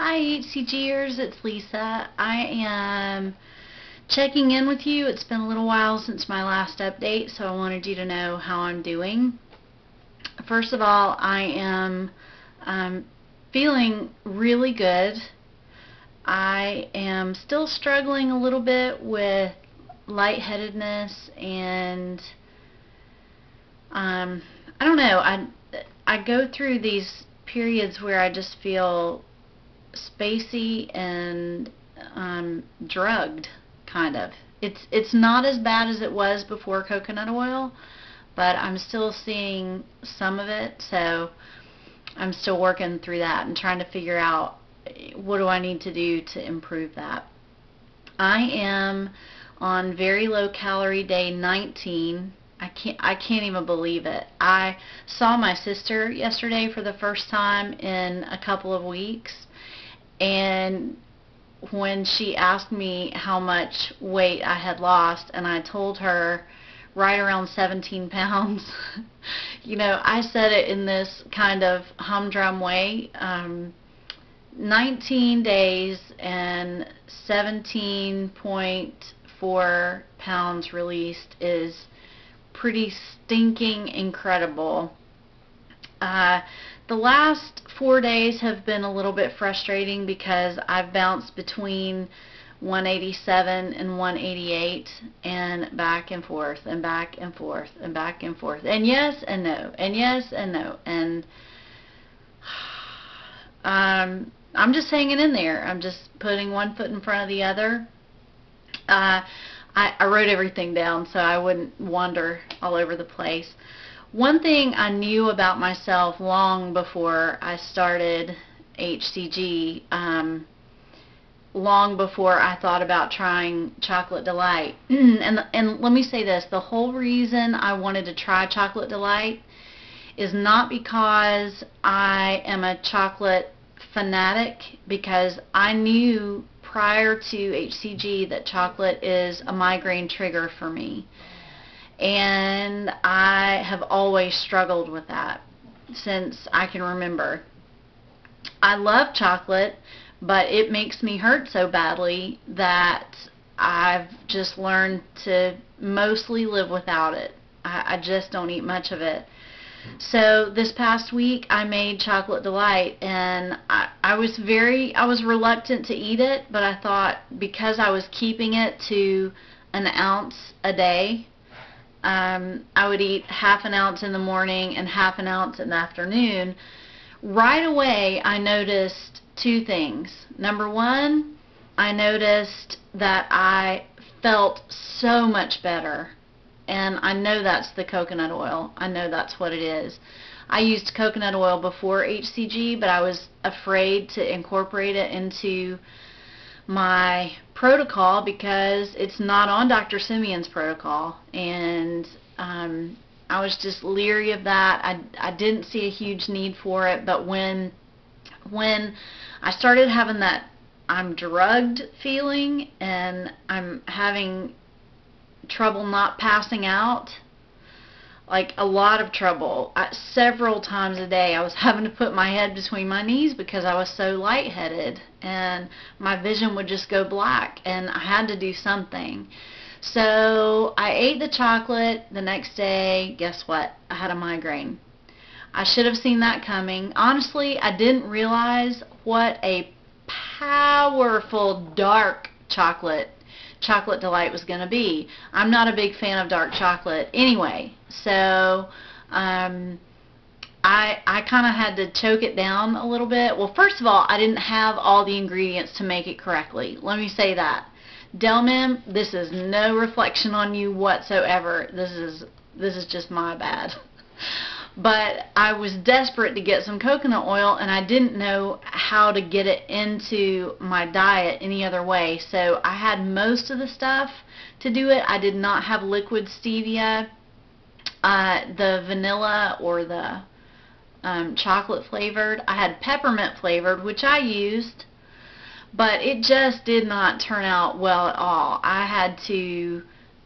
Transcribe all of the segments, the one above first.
Hi HCGers, it's Lisa. I am checking in with you. It's been a little while since my last update, so I wanted you to know how I'm doing. First of all, I am feeling really good. I am still struggling a little bit with lightheadedness and I don't know, I go through these periods where I just feel spacey and drugged, kind of. It's not as bad as it was before coconut oil, but I'm still seeing some of it, so I'm still working through that and trying to figure out what do I need to do to improve that. I am on very low calorie day 19. I can't even believe it. I saw my sister yesterday for the first time in a couple of weeks, and when she asked me how much weight I had lost, and I told her right around 17 pounds, you know, I said it in this kind of humdrum way. 19 days and 17.4 pounds released is pretty stinking incredible. The last 4 days have been a little bit frustrating because I've bounced between 187 and 188 and back and forth and back and forth and back and forth and yes and no and yes and no, and I'm just hanging in there. I'm just putting one foot in front of the other. I wrote everything down so I wouldn't wander all over the place. One thing I knew about myself long before I started HCG, long before I thought about trying Chocolate Delight. and let me say this, the whole reason I wanted to try Chocolate Delight is not because I am a chocolate fanatic, because I knew prior to HCG that chocolate is a migraine trigger for me. And I have always struggled with that since I can remember. I love chocolate, but it makes me hurt so badly that I've just learned to mostly live without it. I just don't eat much of it. So this past week I made Chocolate Delight, and I was reluctant to eat it, but I thought because I was keeping it to an ounce a day, I would eat half an ounce in the morning and half an ounce in the afternoon. Right away I noticed two things. Number one, I noticed that I felt so much better. And I know that's the coconut oil. I know that's what it is. I used coconut oil before HCG, but I was afraid to incorporate it into my protocol because it's not on Dr. Simeon's protocol. And I was just leery of that. I didn't see a huge need for it, but when I started having that I'm drugged feeling and I'm having trouble not passing out, like a lot of trouble. Several times a day I was having to put my head between my knees because I was so lightheaded and my vision would just go black, and I had to do something. So I ate the chocolate. The next day, guess what? I had a migraine. I should have seen that coming. Honestly, I didn't realize what a powerful dark Chocolate Delight was going to be. I'm not a big fan of dark chocolate anyway, so I kind of had to choke it down a little bit. Well, first of all, I didn't have all the ingredients to make it correctly. Let me say that. Delmim, this is no reflection on you whatsoever. This is just my bad. But I was desperate to get some coconut oil, and I didn't know how to get it into my diet any other way. So I had most of the stuff to do it. I did not have liquid stevia. The vanilla or the chocolate flavored. I had peppermint flavored, which I used, but it just did not turn out well at all. I had to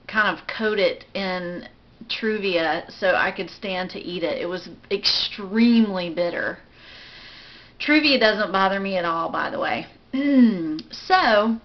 kind of coat it in Truvia so I could stand to eat it. It was extremely bitter. Truvia doesn't bother me at all, by the way. So,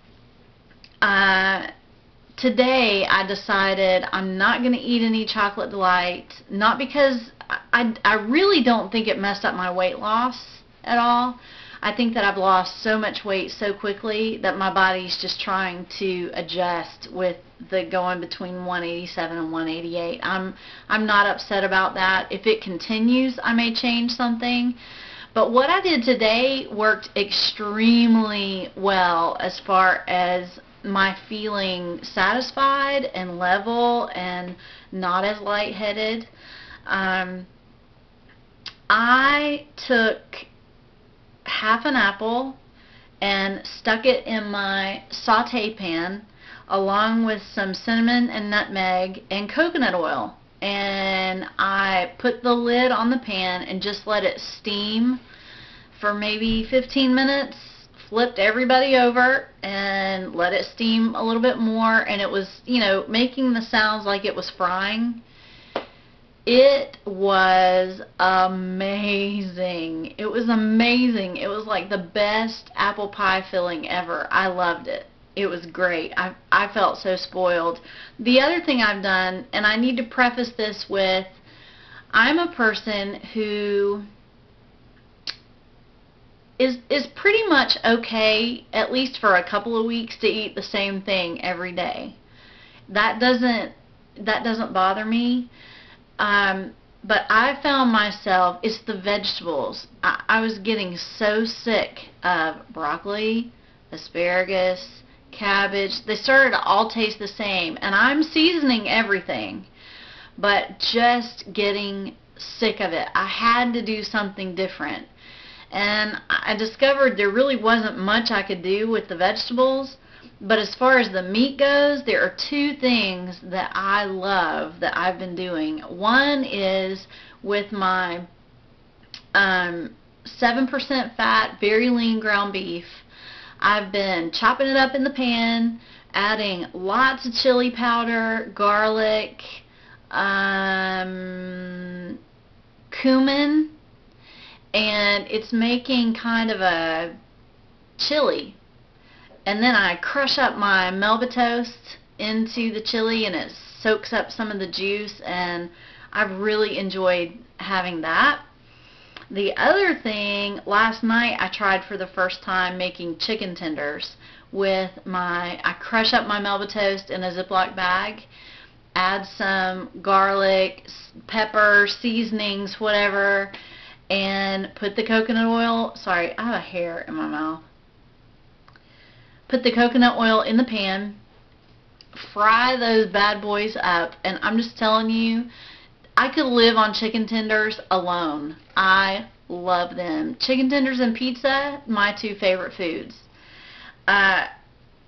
today I decided I'm not going to eat any chocolate delight, not because I really don't think it messed up my weight loss at all. I think that I've lost so much weight so quickly that my body's just trying to adjust with the going between 187 and 188. I'm not upset about that. If it continues, I may change something. But what I did today worked extremely well as far as my feeling satisfied and level and not as lightheaded. I took half an apple and stuck it in my saute pan along with some cinnamon and nutmeg and coconut oil, and I put the lid on the pan and just let it steam for maybe 15 minutes, flipped everybody over and let it steam a little bit more, and it was, you know, making the sounds like it was frying. It was amazing. It was amazing. It was like the best apple pie filling ever. I loved it. It was great. I felt so spoiled. The other thing I've done, and I need to preface this with, I'm a person who is pretty much okay, at least for a couple of weeks, to eat the same thing every day. That doesn't bother me. But I found myself, it's the vegetables. I was getting so sick of broccoli, asparagus, cabbage. They started to all taste the same, and I'm seasoning everything, but just getting sick of it. I had to do something different, and I discovered there really wasn't much I could do with the vegetables. But as far as the meat goes, there are two things that I love that I've been doing. One is with my 7% fat, very lean ground beef. I've been chopping it up in the pan, adding lots of chili powder, garlic, cumin, and it's making kind of a chili. And then I crush up my Melba toast into the chili, and it soaks up some of the juice, and I've really enjoyed having that. The other thing, last night I tried for the first time making chicken tenders with I crush up my Melba toast in a Ziploc bag, add some garlic, pepper, seasonings, whatever, and put the coconut oil, sorry, I have a hair in my mouth. Put the coconut oil in the pan, fry those bad boys up, and I'm just telling you, I could live on chicken tenders alone. I love them. Chicken tenders and pizza, my two favorite foods. I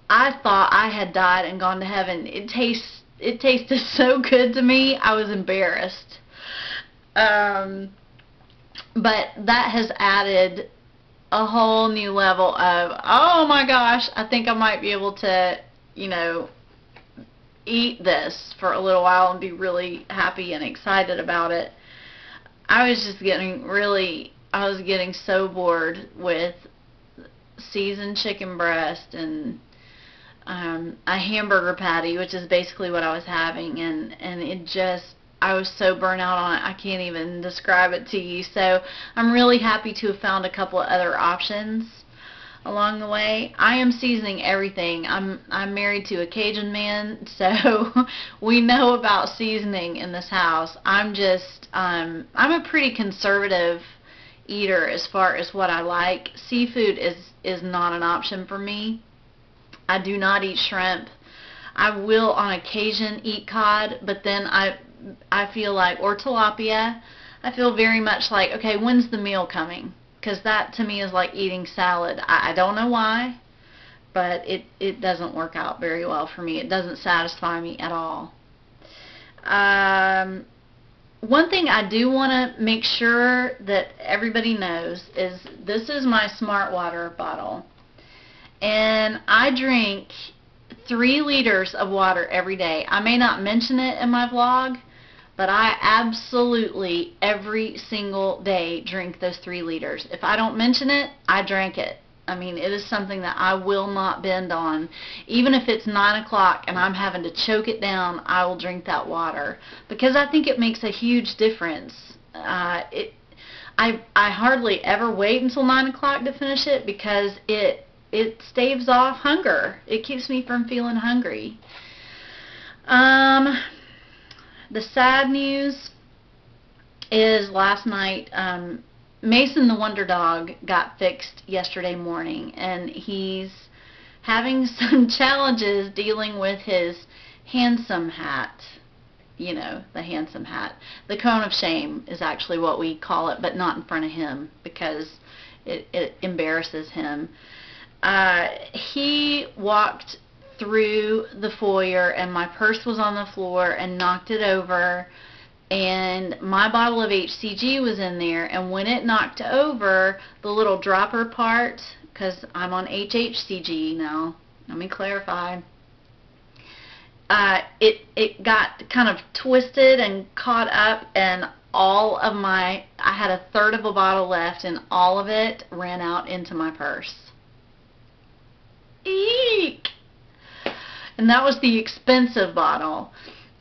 thought I had died and gone to heaven. It tasted so good to me, I was embarrassed. But that has added a whole new level of, oh my gosh, I think I might be able to, you know, eat this for a little while and be really happy and excited about it. I was just getting so bored with seasoned chicken breast and a hamburger patty, which is basically what I was having, and it just, I was so burnt out on it, I can't even describe it to you. So I'm really happy to have found a couple of other options along the way. I am seasoning everything. I'm married to a Cajun man, so we know about seasoning in this house. I'm a pretty conservative eater as far as what I like. Seafood is not an option for me. I do not eat shrimp. I will on occasion eat cod, but then I feel like, or tilapia, I feel very much like, okay, when's the meal coming? Because that to me is like eating salad. I don't know why, but it doesn't work out very well for me. It doesn't satisfy me at all. One thing I do want to make sure that everybody knows is this is my Smart Water bottle, and I drink 3 liters of water every day. I may not mention it in my vlog, but I absolutely every single day drink those 3 liters. If I don't mention it, I drank it. I mean, it is something that I will not bend on. Even if it's 9 o'clock and I'm having to choke it down, I will drink that water because I think it makes a huge difference. I hardly ever wait until 9 o'clock to finish it because it staves off hunger. It keeps me from feeling hungry. The sad news is last night, Mason the Wonder Dog got fixed yesterday morning, and he's having some challenges dealing with his handsome hat. You know, the handsome hat. The cone of shame is actually what we call it, but not in front of him because it embarrasses him. He walked through the foyer and my purse was on the floor and knocked it over, and my bottle of HCG was in there, and when it knocked over, the little dropper part, because I'm on HHCG now, let me clarify, it got kind of twisted and caught up, and all of I had 1/3 of a bottle left, and all of it ran out into my purse. Eek! And that was the expensive bottle.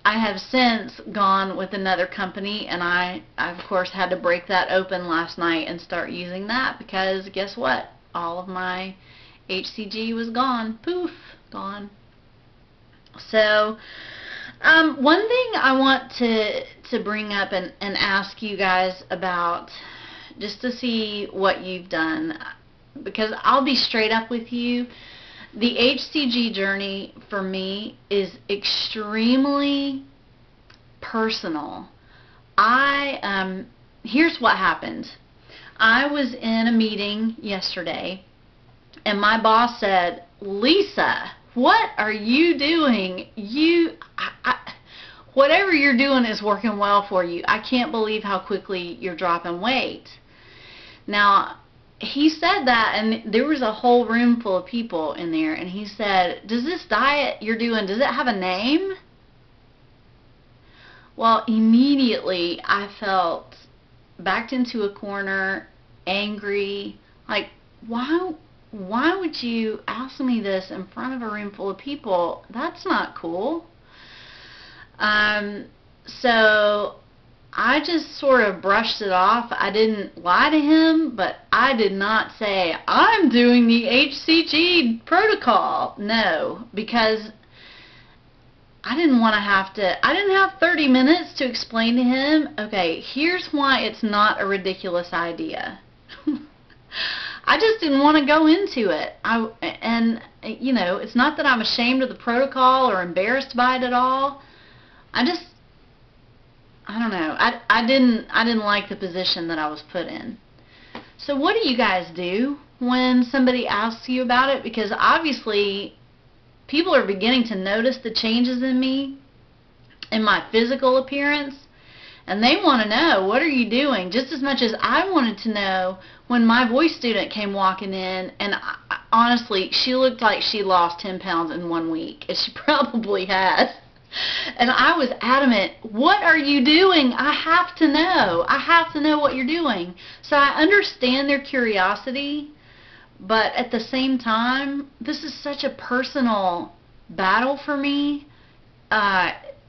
I have since gone with another company, and I of course had to break that open last night and start using that because guess what? All of my HCG was gone. Poof, gone. So one thing I want to bring up and ask you guys about, just to see what you've done, because I'll be straight up with you. The HCG journey for me is extremely personal. Here's what happened. I was in a meeting yesterday, and my boss said, "Lisa, what are you doing? Whatever you're doing is working well for you. I can't believe how quickly you're dropping weight." Now, he said that, and there was a whole room full of people in there, and he said, "Does this diet you're doing, does it have a name?" Well, immediately I felt backed into a corner, angry, like, why would you ask me this in front of a room full of people? That's not cool. So I just sort of brushed it off. I didn't lie to him, but I did not say, "I'm doing the HCG protocol." No, because I didn't want to I didn't have 30 minutes to explain to him, okay, here's why it's not a ridiculous idea. I just didn't want to go into it. And you know, it's not that I'm ashamed of the protocol or embarrassed by it at all. I don't know. I didn't like the position that I was put in. So what do you guys do when somebody asks you about it? Because obviously people are beginning to notice the changes in me, in my physical appearance, and they want to know, what are you doing? Just as much as I wanted to know when my voice student came walking in, and honestly, she looked like she lost 10 pounds in 1 week, and she probably had. And I was adamant, what are you doing? I have to know. I have to know what you're doing. So I understand their curiosity, but at the same time, this is such a personal battle for me.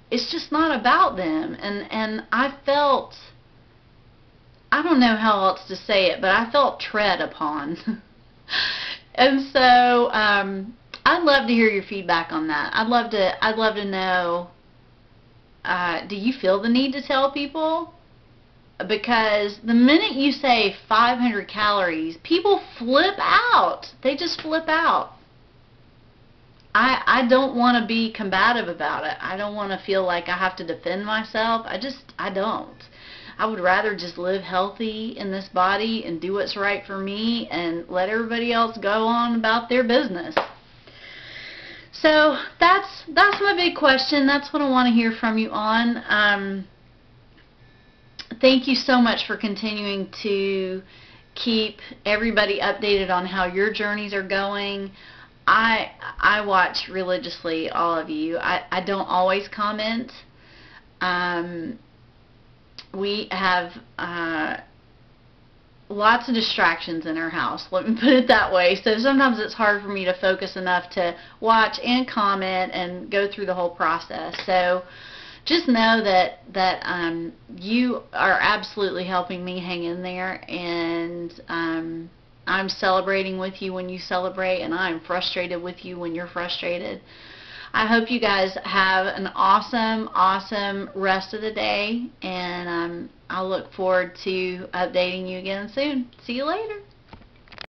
It's just not about them. And I felt, I don't know how else to say it, but I felt tread upon. And so I'd love to hear your feedback on that. I'd love to know, do you feel the need to tell people? Because the minute you say 500 calories, people flip out. They just flip out. I don't want to be combative about it. I don't want to feel like I have to defend myself. I don't. I would rather just live healthy in this body and do what's right for me and let everybody else go on about their business. So that's my big question. That's what I want to hear from you on. Thank you so much for continuing to keep everybody updated on how your journeys are going. I watch religiously all of you. I don't always comment. we have lots of distractions in our house, let me put it that way. So sometimes it's hard for me to focus enough to watch and comment and go through the whole process. So just know that you are absolutely helping me hang in there, and I'm celebrating with you when you celebrate, and I'm frustrated with you when you're frustrated. I hope you guys have an awesome rest of the day, and I'll look forward to updating you again soon. See you later.